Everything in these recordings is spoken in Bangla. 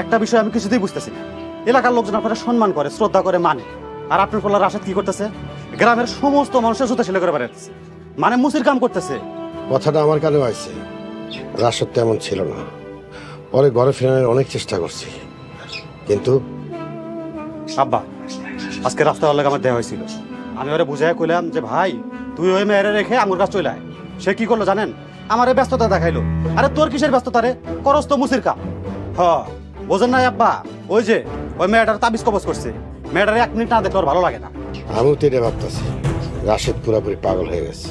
একটা বিষয় আমি কিছুতেই বুঝতেছি না। এলাকার লোকজন আপনারা সম্মান করে, শ্রদ্ধা করে, মানে, আর আপনার পোলা রাশেদ কি করতেছে? গ্রামের সমস্ত মানুষের জুতা সেলাই করে বেড়াচ্ছে, মানে মুসির কাম করতেছে। কথাটা আমার কানে আইছে। রাশেদ তেমন ছিল না, পরে ঘরে ফেরানোর অনেক চেষ্টা করছি, কিন্তু আব্বা, আজকে রাস্তার লাগে আমার দেওয়া হয়েছিল। আমি ওরে বুঝাই কইলাম যে ভাই তুই ওই মেয়েরে রেখে আমার কাছে চলে আয়। সে কি করলো জানেন? আমার এই ব্যস্ততা দেখাইলো। আরে তোর কিসের ব্যস্ততা রে? করস তো মুসির কাম। বোঝেন নাই আব্বা? ওই যে ওই মেয়েটার তাবিজ কবজ করছে, মেয়েটার 1 মিনিট না দেখলে ওর ভালো লাগে না। আমিও তো এটা ভাবতেছি, রাশেদ পুরাপুরি পাগল হয়ে গেছে।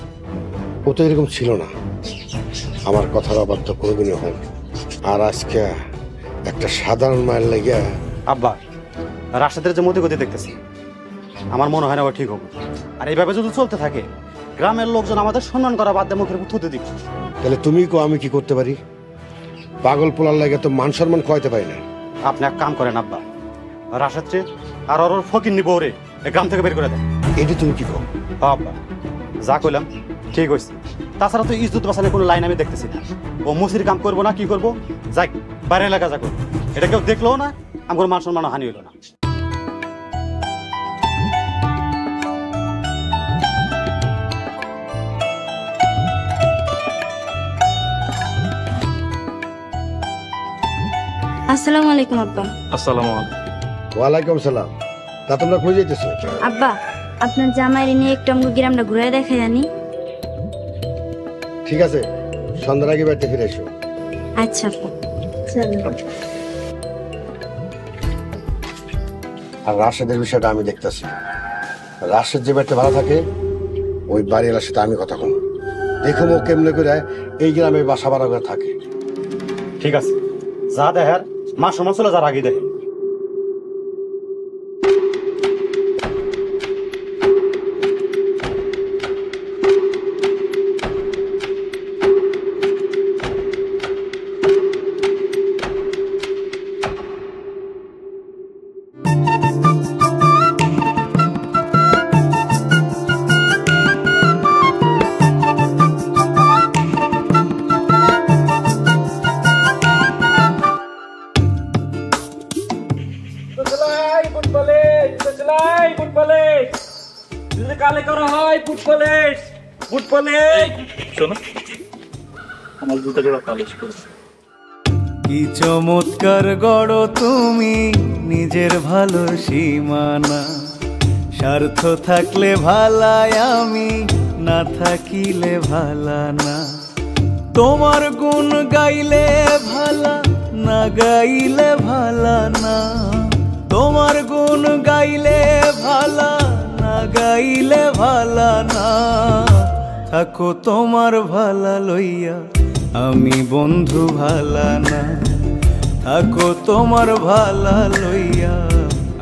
ও তো এরকম ছিল না, আমার কথার অবাধ্য কোনোদিনই হয় না। আর আজকে একটা সাধারণ মায়ের লেগে। আব্বা, রাশেদের যে মতি গতি দেখতেছি, আমার মনে হয় না ও ঠিক হবে। আর এইভাবে যদি চলতে থাকে, গ্রামের লোকজন আমাদের সম্মান করা বাদ দিয়ে মুখের থুতে দিবে। তাহলে তুমি কো আমি কি করতে পারি? পাগল পোলার লাগে তো মান সম্মান খোয়াইতে পারি না। আপনি এক কাম করেন আব্বা, রাশেদকে আর ওর ফকির নিব ওরে গ্রাম থেকে বের করে দেন। এটি তুমি কি কো? আব্বা, যা কইলাম ঠিক হয়েছে। তাছাড়া তো ইজ্জত বাঁচানোর কোনো লাইন আমি দেখতেছি না। ও মুসির কাম করবো না, কি করবো, যাক বাইরে এলাকা যা করবো। এটা কেউ দেখলো না, আমার মান সম্মান হানি হইল না। আসসালামু আলাইকুম আব্বা। আসসালামু আলাইকুম। ওয়ালাইকুম সালাম। তা তোমরা কই যাইতেছো? আব্বা, আপনার জামাইরে নিয়ে একটু আমাকে গ্রামটা ঘুরে দেখাই জানি। ঠিক আছে, সন্ধ্যার আগে বাড়িতে ফিরে এসো। আচ্ছা আব্বা। আর রাশেদের বিষয়টা আমি দেখতেছি। রাশেদ যে বাড়িতে ভালো থাকে, ওই বাড়িওয়ালার সাথে আমি কথা বলবো। দেখুন ও কেমনে করে এই গ্রামে বাসা বাড়া করে থাকে। ঠিক আছে, যা দেখার মা সময় চলে যার আগে দেখে। কি চমৎকার গড় তুমি নিজের ভালো সীমানা, স্বার্থ থাকলে ভালায় আমি, না থাকিলে ভালা না। তোমার গুণ গাইলে ভালা, না গাইলে ভালা না। তোমার গুণ গাইলে ভালা, না গাইলে ভালা না। থাকো তোমার ভালা লইয়া, আমি বন্ধু ভালা না। থাকো তোমার ভালা লইয়া,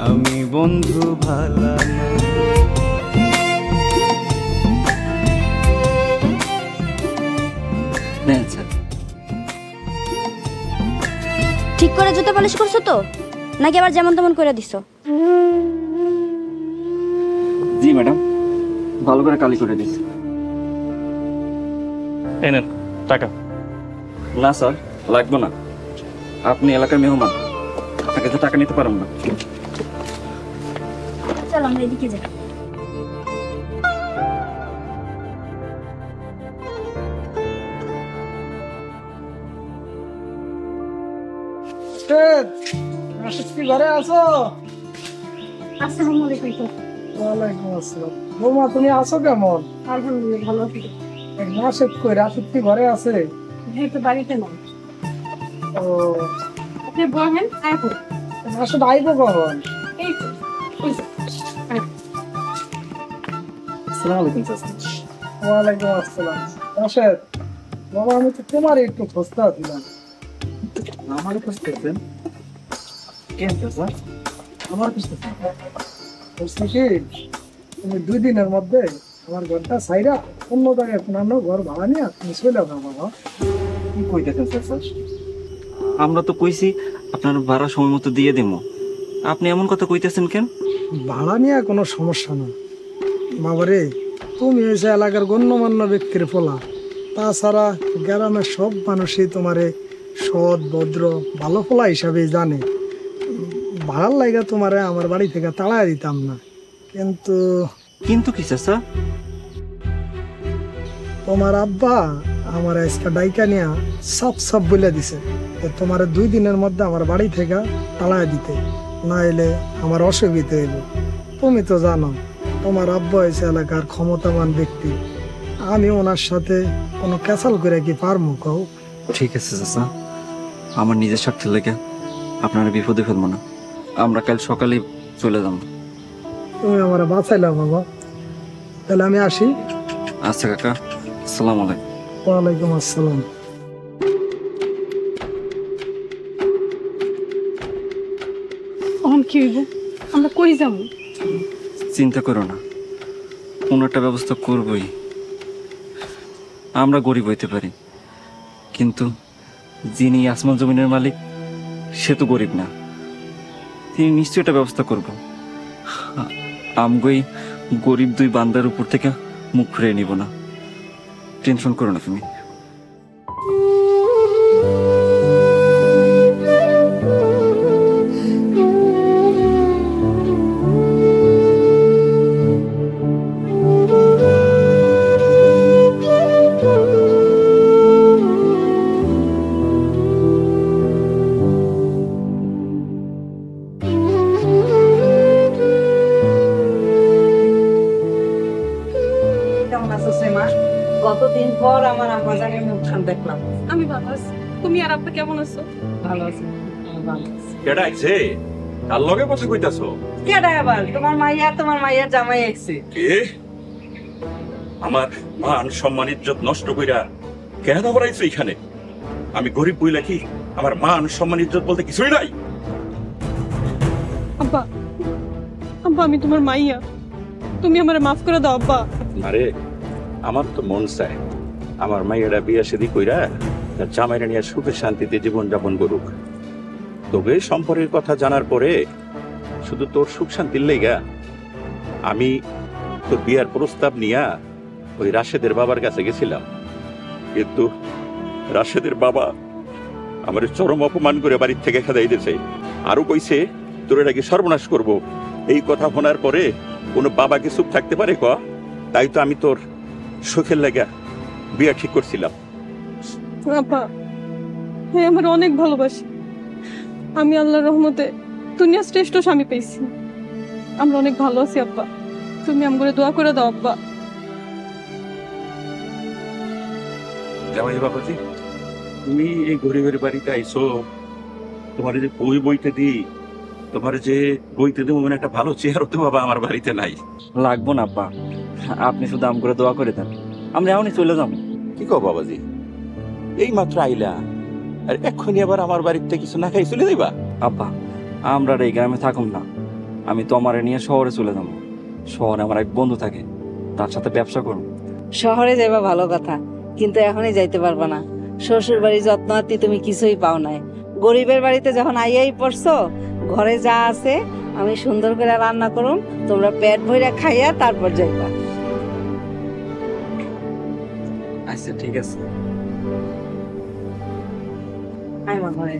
আমি বন্ধু ভালা না। ঠিক করে জুতো পালিশ করছো তো, নাকি আবার যেমন তেমন করে দিছো? জি ম্যাডাম, ভালো করে কালি করে দিচ্ছি। এই নেন টাকা। না স্যার, লাগবে না। আপনি এলাকার মেহমান, আপনাকে তো টাকা নিতে পারবেন না। চলো আমরা এদিকে যাই। ঘরে আছো? আসসালামু আলাইকুম। ওয়ালাইকুম আসসালাম। বৌমা তুমি আছো কেমন? আলহামদুলিল্লাহ ভালো আছি। রাশেদ কই? রাশেদ কি ঘরে আছে? এই তো বাড়িতে না। ও, আপনি বলেন আইবো। রাশেদ আইবো কখন? এই তো ওই যে। আসসালামু আলাইকুম স্যার। ওয়ালাইকুম আসসালাম। রাশেদ, বাবা আমি তো তোমার একটু খোঁজতে দিলাম। আমার খুঁজতেছেন কেন স্যার? আমার খুঁজতেছেন বলছি কি, তুমি 2 দিনের মধ্যে আমার ঘরটা সাইরা অন্য জায়গায় কোনো ঘর ভাড়া নিয়ে তুমি চলে যাও বাবা। কি কইতেছেন স্যার? আমরা তো কইছি আপনার ভাড়া সময় মতো দিয়ে দেবো, আপনি এমন কথা কইতেছেন কেন? ভাড়া নিয়ে কোনো সমস্যা না বাবারে, তুমি এসে এলাকার গণ্যমান্য ব্যক্তির পোলা, তাছাড়া গ্রামের সব মানুষই তোমারে সৎ ভদ্র ভালো ফলা হিসাবে জানে। ভাড়ার লাইগা তোমারে আমার বাড়ি থেকে তাড়াই দিতাম না, কিন্তু কিন্তু কি চাচা? তোমার আব্বা আমার আজকে ডাইকা নিয়া সব সব বলে দিছে যে তোমার 2 দিনের মধ্যে আমার বাড়ি থেকে তাড়াই দিতে, না এলে আমার অসুবিধা হইব। তুমি তো জানো তোমার আব্বা হয়েছে এলাকার ক্ষমতাবান ব্যক্তি, আমি ওনার সাথে কোনো ক্যাসাল করে কি পারবো কও? ঠিক আছে চাচা, আমার নিজের স্বার্থের লেগে আপনারা বিপদে ফেলবো না। আমরা কাল সকালে চলে যাব। তুমি আমার বাঁচাইলা বাবা, তাহলে আমি আসি। আচ্ছা কাকা, আসসালামু আলাইকুম। ওয়ালাইকুম আসসালাম। এখন কি হইব? আমরা কই যাব? চিন্তা করো না, কোনো একটা ব্যবস্থা করবই। আমরা গরিব হইতে পারি, কিন্তু যিনি আসমান জমিনের মালিক সে তো গরিব না। তিনি নিশ্চয়ই একটা ব্যবস্থা করব। আমগই গরিব 2 বান্দার উপর থেকে মুখ ফিরিয়ে নিব না। টেনশন করো না তুমি। কেমন আছো শ্রীমা? কতদিন পর আমার আব্বাজানের মুখখান দেখলাম। আমি ভালো আছি। তুমি আর আব্বা কেমন আছো? ভালো আছি, ভালো আছি। কেডা আইছে? কার লগে বসে কইতাছো? কেডা আবার? তোমার মাইয়ার জামাই আইছে। কে? আমার মান সম্মান ইজ্জত নষ্ট কইরা কেন আবার আইছো এখানে? আমি গরিব বইলা কি আমার মান সম্মান ইজ্জত বলতে কিছুই নাই? আব্বা, আব্বা আমি তোমার মাইয়া, তুমি আমারে মাফ করে দাও আব্বা। আরে আমার তো মন চায় আমার মাইয়ারা বিয়া শাদী কইরা তার জামাইরা নিয়ে সুখে শান্তিতে জীবন যাপন করুক। তবে সম্পর্কের কথা জানার পরে শুধু তোর সুখ শান্তির লেগা আমি তোর বিয়ার প্রস্তাব নিয়া ওই রাশেদের বাবার কাছে গেছিলাম, কিন্তু রাশেদের বাবা আমার চরম অপমান করে বাড়ির থেকে খেদাই দিয়েছে। আরো কইছে তোর এটাকে সর্বনাশ করব। এই কথা শোনার পরে কোনো বাবাকে চুপ থাকতে পারে ক? তাই তো আমি তোর সুখের লাগা বিয়া ঠিক করছিলাম। আব্বা, হ্যাঁ আমার অনেক ভালোবাসি। আমি আল্লাহর রহমতে দুনিয়া শ্রেষ্ঠ স্বামী পেয়েছি। আমরা অনেক ভালো আছি আব্বা, তুমি আমগরে দোয়া করে দাও আব্বা। জামাই বাবাজি, তুমি এই গরিবের বাড়িতে আইছো, তোমার যে বই বইতে দিই, তোমার যে বইতে দেবো মানে একটা ভালো চেয়ারও তো বাবা আমার বাড়িতে নাই। লাগবো না আব্বা, আপনি শুধু আমগরে দোয়া করে দেন, আমরা এখনই চলে যাবো। কি কও বাবাজি, এই মাত্র আইলা আর এক্ষুনি আবার আমার বাড়িতে কিছু না খাই চলে যাইবা? আব্বা, আমরা আর এই গ্রামে থাকুম না, আমি তো আমার নিয়ে শহরে চলে যাবো। শহরে আমার এক বন্ধু থাকে, তার সাথে ব্যবসা করব। শহরে যাইবা ভালো কথা, কিন্তু এখনই যাইতে পারবা না। শ্বশুর বাড়ির যত্ন আত্মি তুমি কিছুই পাও নাই। গরিবের বাড়িতে যখন আইয়াই পড়ছো, ঘরে যা আছে আমি সুন্দর করে রান্না করুম, তোমরা পেট ভরে খাইয়া তারপর যাইবা। আচ্ছা ঠিক আছে। আয় মা ঘরে।